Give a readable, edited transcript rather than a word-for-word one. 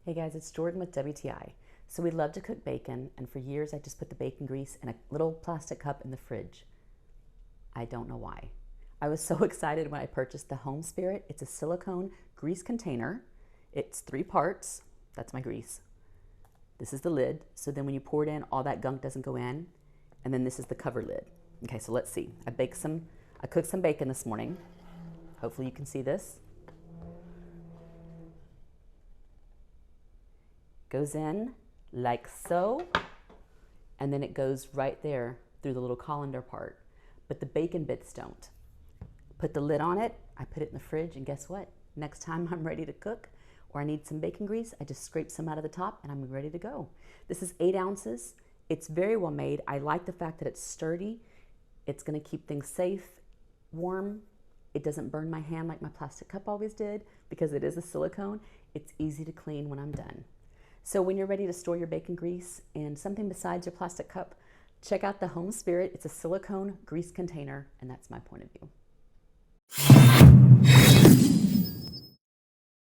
Hey guys, it's Jordan with WTI. So we love to cook bacon, and for years I just put the bacon grease in a little plastic cup in the fridge. I don't know why. I was so excited when I purchased the Home Spirit. It's a silicone grease container. It's 3 parts. That's my grease. This is the lid, so then when you pour it in, all that gunk doesn't go in. And then this is the cover lid. Okay, so let's see. I cooked some bacon this morning. Hopefully you can see this. Goes in like so, and then it goes right there through the little colander part. But the bacon bits don't. Put the lid on it, I put it in the fridge, and guess what? Next time I'm ready to cook or I need some bacon grease, I just scrape some out of the top and I'm ready to go. This is 8 ounces. It's very well made. I like the fact that it's sturdy. It's gonna keep things safe, warm. It doesn't burn my hand like my plastic cup always did because it is a silicone. It's easy to clean when I'm done. So when you're ready to store your bacon grease and something besides your plastic cup, check out the Home Spirit. It's a silicone grease container, and that's my point of view.